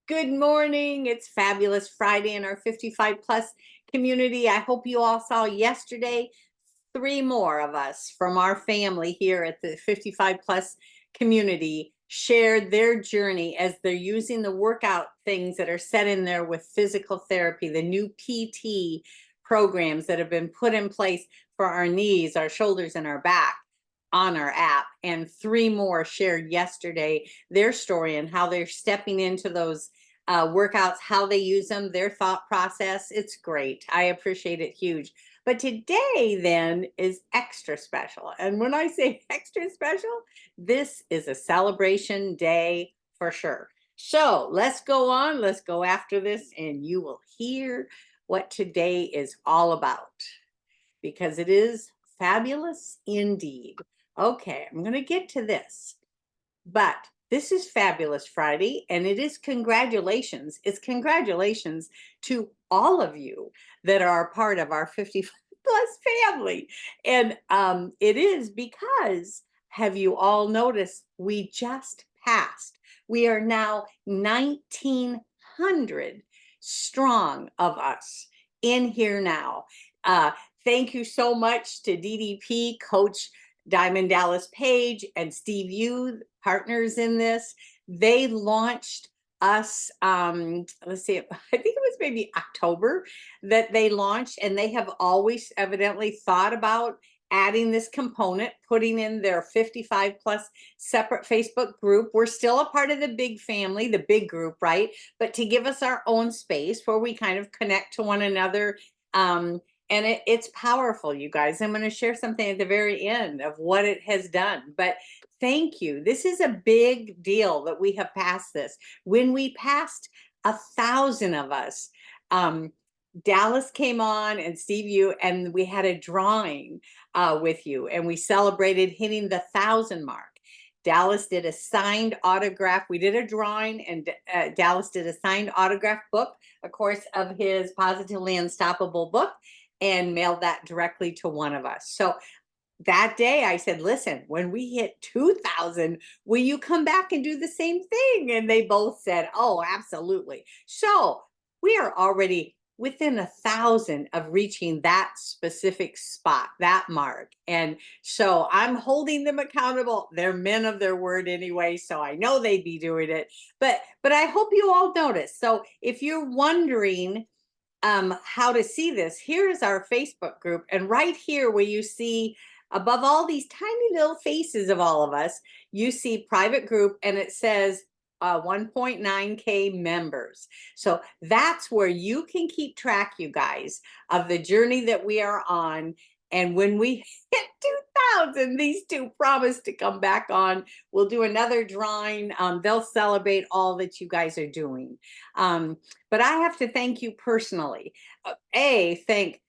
Good morning. It's Fabulous Friday in our 55 plus community. I hope you all saw yesterday. Three more of us from our family here at the 55 plus community shared their journey as they're using the workout things that are set in there with physical therapy, the new PT programs that have been put in place for our knees, our shoulders, and our back on our app. And three more shared yesterday their story and how they're stepping into those workouts, how they use them, their thought process. It's great. I appreciate it huge. But today, then, is extra special. And when I say extra special, this is a celebration day for sure. So let's go on. Let's go after this, and you will hear what today is all about because it is fabulous indeed. Okay, I'm going to get to this. But this is Fabulous Friday, and it is congratulations. It's congratulations to all of you that are a part of our 50 plus family. And it is because, have you all noticed, we just passed. We are now 1,900 strong of us in here now. Uh, thank you so much to DDP, Coach Diamond Dallas Page, and Steve Yu, partners in this. They launched us, let's see, I think it was maybe October that they launched, and they have always evidently thought about adding this component, putting in their 55 plus separate Facebook group. We're still a part of the big family, the big group, right? But to give us our own space where we kind of connect to one another. And it's powerful, you guys. I'm going to share something at the very end of what it has done. But thank you. This is a big deal that we have passed this. When we passed 1,000 of us, Dallas came on and Steve Yu, and we had a drawing with you, and we celebrated hitting the 1,000 mark. Dallas did a signed autograph. We did a drawing, and Dallas did a signed autograph book, of course, of his Positively Unstoppable book, and mailed that directly to one of us. So that day I said, listen, when we hit 2,000, will you come back and do the same thing? And they both said, oh, absolutely. So we are already within 1,000 of reaching that specific spot, that mark. And so I'm holding them accountable. They're men of their word anyway, so I know they'd be doing it. But I hope you all notice. So if you're wondering how to see this, here is our Facebook group. And right here where you see above all these tiny little faces of all of us, you see private group, and it says 1.9K members. So that's where you can keep track, you guys, of the journey that we are on. And when we hit 2,000, these two promise to come back on. We'll do another drawing. They'll celebrate all that you guys are doing. But I have to thank you personally. Thank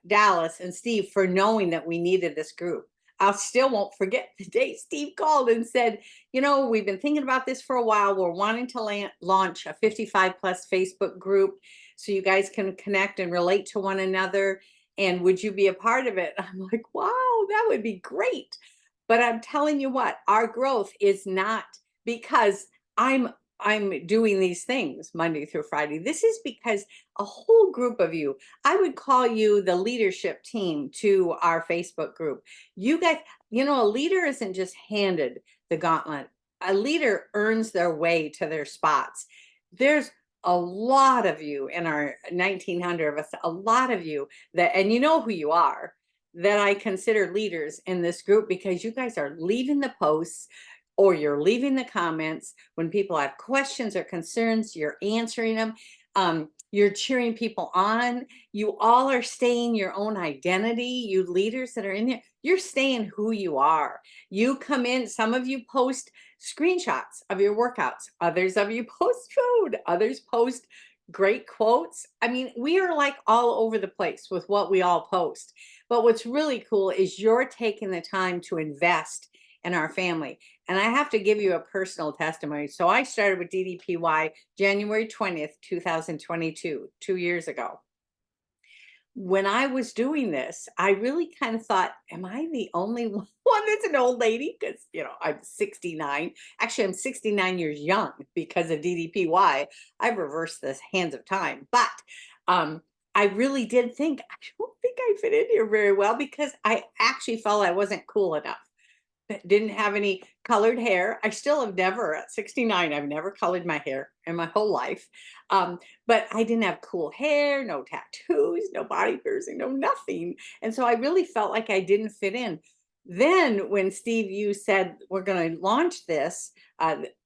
Dallas and Steve for knowing that we needed this group. I still won't forget the day Steve called and said, we've been thinking about this for a while. We're wanting to launch a 55 plus Facebook group so you guys can connect and relate to one another. And would you be a part of it? I'm like, wow, that would be great. But I'm telling you what, our growth is not because I'm doing these things Monday through Friday. This is because a whole group of you, I would call you the leadership team to our Facebook group. You guys, a leader isn't just handed the gauntlet. A leader earns their way to their spots. There's a lot of you in our 1,900 of us, a lot of you that, and you know who you are, that I consider leaders in this group because you guys are leaving the posts or you're leaving the comments when people have questions or concerns, you're answering them. You're cheering people on. You all are staying your own identity. You leaders that are in there, you're staying who you are. You come in, some of you post screenshots of your workouts. Others of you post food. Others post great quotes. I mean, we are like all over the place with what we all post. But what's really cool is you're taking the time to invest in our family. And I have to give you a personal testimony. So I started with DDPY January 20th, 2022, 2 years ago. when I was doing this, I really kind of thought, am I the only one that's an old lady? Because, I'm 69. Actually, I'm 69 years young because of DDPY. I've reversed the hands of time. But um, I really did think, I don't think I fit in here very well because I actually felt I wasn't cool enough. That didn't have any colored hair. I still have never, at 69, I've never colored my hair in my whole life. But I didn't have cool hair, no tattoos, no body piercing, no nothing. And so I really felt like I didn't fit in. Then when Steve, you said we're going to launch this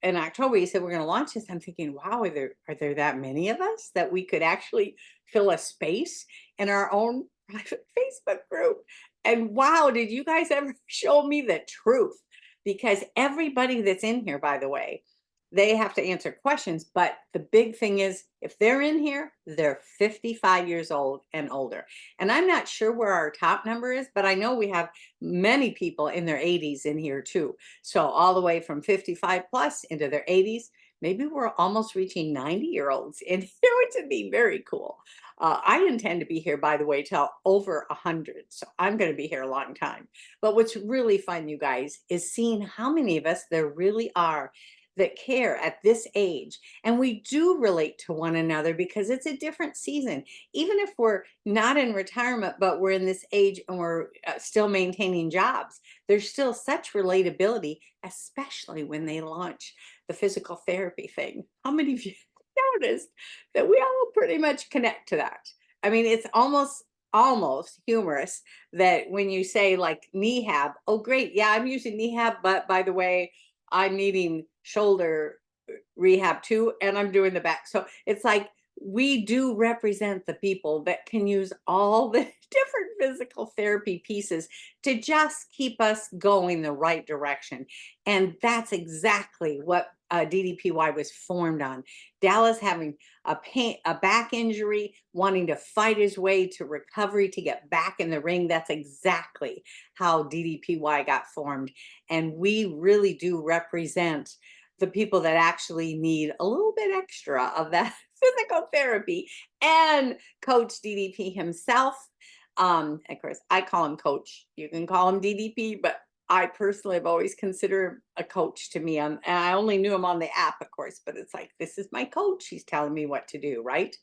in October, you said we're going to launch this. I'm thinking, wow, are there that many of us that we could actually fill a space in our own private Facebook group? And wow, did you guys ever show me the truth? Because everybody that's in here, by the way, they have to answer questions. But the big thing is, if they're in here, they're 55 years old and older. And I'm not sure where our top number is, but I know we have many people in their 80s in here too. So all the way from 55 plus into their 80s. Maybe we're almost reaching 90-year-olds in here, which would be very cool. I intend to be here, by the way, till over 100. So I'm going to be here a long time. But what's really fun, you guys, is seeing how many of us there really are that care at this age. And we do relate to one another because it's a different season. Even if we're not in retirement, but we're in this age and we're still maintaining jobs, there's still such relatability, especially when they launch the physical therapy thing. How many of you noticed that we all pretty much connect to that? I mean, it's almost humorous that when you say like Knehab, oh great, yeah, I'm using Knehab, but by the way, I'm needing shoulder rehab too, and I'm doing the back. So it's like we do represent the people that can use all the different physical therapy pieces to just keep us going the right direction. And that's exactly what DDPY was formed on. Dallas having a back injury, wanting to fight his way to recovery to get back in the ring. That's exactly how DDPY got formed. And we really do represent the people that actually need a little bit extra of that physical therapy. And Coach DDP himself, of course, I call him Coach. You can call him DDP, but I personally have always considered him a coach to me. And I only knew him on the app, of course, but it's like, this is my coach. He's telling me what to do, right?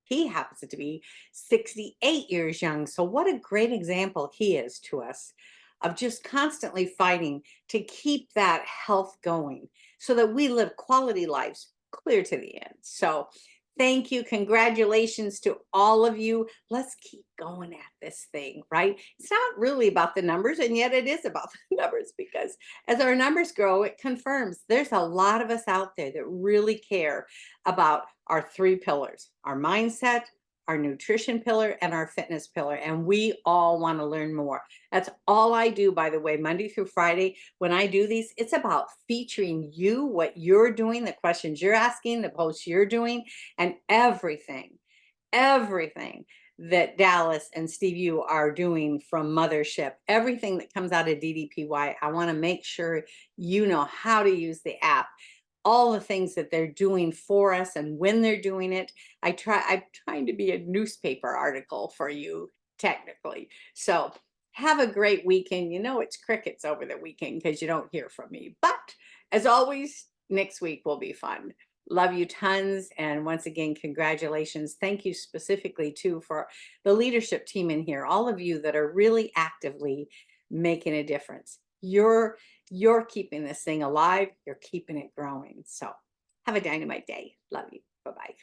He happens to be 68 years young. So, what a great example he is to us of just constantly fighting to keep that health going so that we live quality lives clear to the end. So, thank you. Congratulations to all of you. Let's keep going at this thing, right? It's not really about the numbers, and yet it is about the numbers because as our numbers grow, it confirms there's a lot of us out there that really care about our three pillars: our mindset, our nutrition pillar, and our fitness pillar. And we all want to learn more. That's all I do, by the way, Monday through Friday. When I do these, it's about featuring you, what you're doing, the questions you're asking, the posts you're doing, and everything that Dallas and Steve you are doing from Mothership, everything that comes out of DDPY. I want to make sure you know how to use the app, all the things that they're doing for us and when they're doing it. I'm trying to be a newspaper article for you technically. So have a great weekend. It's crickets over the weekend because you don't hear from me. But as always, next week will be fun. Love you tons. And once again, congratulations. Thank you specifically too for the leadership team in here, all of you that are really actively making a difference. You're keeping this thing alive. You're keeping it growing. So have a dynamite day. Love you. Bye-bye.